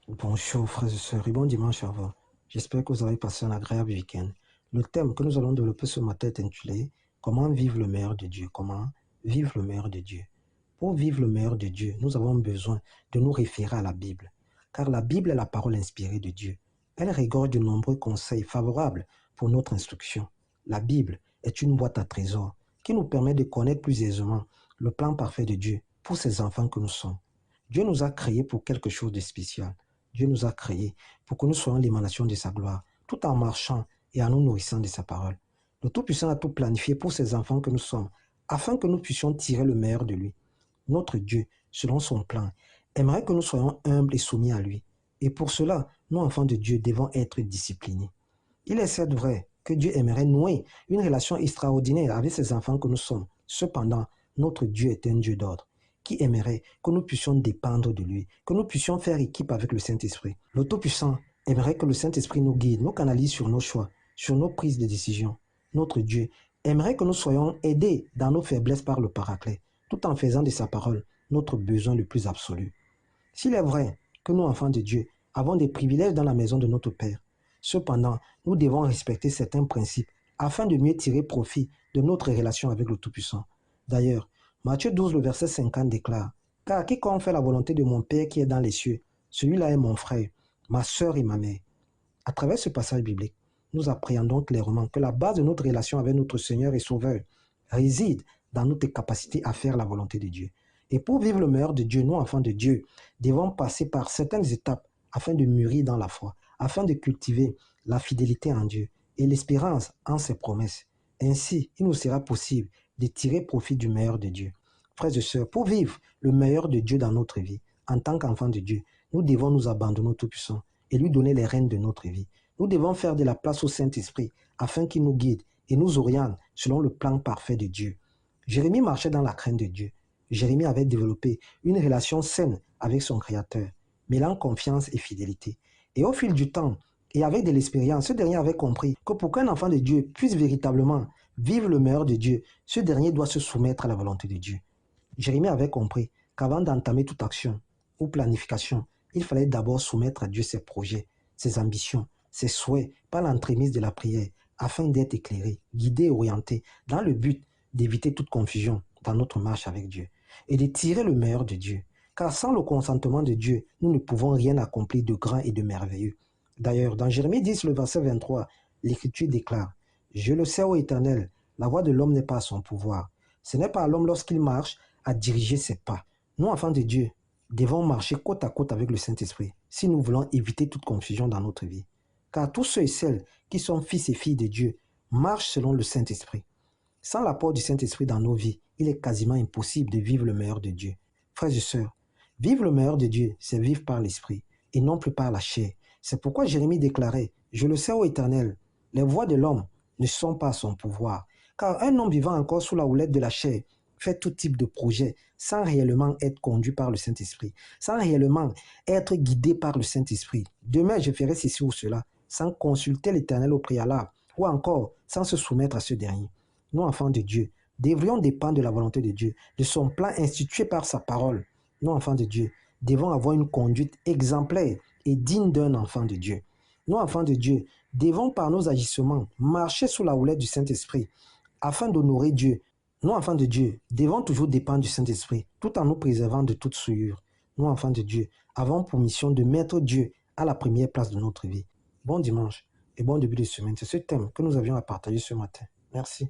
Bonjour frères et sœurs et bon dimanche à vous. J'espère que vous avez passé un agréable week-end. Le thème que nous allons développer ce matin est intitulé Comment vivre le meilleur de Dieu? Comment vivre le meilleur de Dieu? Pour vivre le meilleur de Dieu, nous avons besoin de nous référer à la Bible. Car la Bible est la parole inspirée de Dieu. Elle regorge de nombreux conseils favorables pour notre instruction. La Bible est une boîte à trésors qui nous permet de connaître plus aisément le plan parfait de Dieu pour ses enfants que nous sommes. Dieu nous a créés pour quelque chose de spécial. Dieu nous a créés pour que nous soyons l'émanation de sa gloire, tout en marchant et en nous nourrissant de sa parole. Le Tout-Puissant a tout planifié pour ses enfants que nous sommes, afin que nous puissions tirer le meilleur de lui. Notre Dieu, selon son plan, aimerait que nous soyons humbles et soumis à lui. Et pour cela, nous, enfants de Dieu, devons être disciplinés. Il est certes vrai que Dieu aimerait nouer une relation extraordinaire avec ses enfants que nous sommes. Cependant, notre Dieu est un Dieu d'ordre qui aimerait que nous puissions dépendre de lui, que nous puissions faire équipe avec le Saint-Esprit. Le Tout-Puissant aimerait que le Saint-Esprit nous guide, nous canalise sur nos choix, sur nos prises de décision. Notre Dieu aimerait que nous soyons aidés dans nos faiblesses par le Paraclet, tout en faisant de sa parole notre besoin le plus absolu. S'il est vrai que nous, enfants de Dieu, avons des privilèges dans la maison de notre Père, cependant, nous devons respecter certains principes afin de mieux tirer profit de notre relation avec le Tout-Puissant. D'ailleurs, Matthieu 12, le verset 50 déclare « Car quiconque fait la volonté de mon Père qui est dans les cieux, celui-là est mon frère, ma sœur et ma mère. » À travers ce passage biblique, nous appréhendons clairement que la base de notre relation avec notre Seigneur et Sauveur réside dans notre capacité à faire la volonté de Dieu. Et pour vivre le meilleur de Dieu, nous, enfants de Dieu, devons passer par certaines étapes afin de mûrir dans la foi, afin de cultiver la fidélité en Dieu et l'espérance en ses promesses. Ainsi, il nous sera possible de tirer profit du meilleur de Dieu. Frères et sœurs, pour vivre le meilleur de Dieu dans notre vie, en tant qu'enfants de Dieu, nous devons nous abandonner au Tout-Puissant et lui donner les rênes de notre vie. Nous devons faire de la place au Saint-Esprit afin qu'il nous guide et nous oriente selon le plan parfait de Dieu. Jérémie marchait dans la crainte de Dieu. Jérémie avait développé une relation saine avec son Créateur, mêlant confiance et fidélité. Et au fil du temps, et avec de l'expérience, ce dernier avait compris que pour qu'un enfant de Dieu puisse véritablement vivre le meilleur de Dieu, ce dernier doit se soumettre à la volonté de Dieu. Jérémie avait compris qu'avant d'entamer toute action ou planification, il fallait d'abord soumettre à Dieu ses projets, ses ambitions, ses souhaits par l'entremise de la prière, afin d'être éclairé, guidé et orienté dans le but d'éviter toute confusion dans notre marche avec Dieu et de tirer le meilleur de Dieu. Car sans le consentement de Dieu, nous ne pouvons rien accomplir de grand et de merveilleux. D'ailleurs, dans Jérémie 10, le verset 23, l'Écriture déclare « Je le sais, ô Éternel, la voix de l'homme n'est pas à son pouvoir. Ce n'est pas à l'homme lorsqu'il marche à diriger ses pas. » Nous, enfants de Dieu, devons marcher côte à côte avec le Saint-Esprit si nous voulons éviter toute confusion dans notre vie. Car tous ceux et celles qui sont fils et filles de Dieu marchent selon le Saint-Esprit. Sans l'apport du Saint-Esprit dans nos vies, il est quasiment impossible de vivre le meilleur de Dieu. Frères et sœurs, vivre le meilleur de Dieu, c'est vivre par l'Esprit et non plus par la chair. C'est pourquoi Jérémie déclarait « Je le sais, ô Éternel, les voies de l'homme ne sont pas à son pouvoir. Car un homme vivant encore sous la houlette de la chair fait tout type de projet sans réellement être conduit par le Saint-Esprit, sans réellement être guidé par le Saint-Esprit. Demain, je ferai ceci ou cela, sans consulter l'Éternel au préalable, ou encore sans se soumettre à ce dernier. Nous, enfants de Dieu, devrions dépendre de la volonté de Dieu, de son plan institué par sa parole. Nous, enfants de Dieu, devons avoir une conduite exemplaire et digne d'un enfant de Dieu. Nous, enfants de Dieu, devons par nos agissements marcher sous la houlette du Saint-Esprit afin d'honorer Dieu. Nous, enfants de Dieu, devons toujours dépendre du Saint-Esprit tout en nous préservant de toute souillure. Nous, enfants de Dieu, avons pour mission de mettre Dieu à la première place de notre vie. Bon dimanche et bon début de semaine. C'est ce thème que nous avions à partager ce matin. Merci.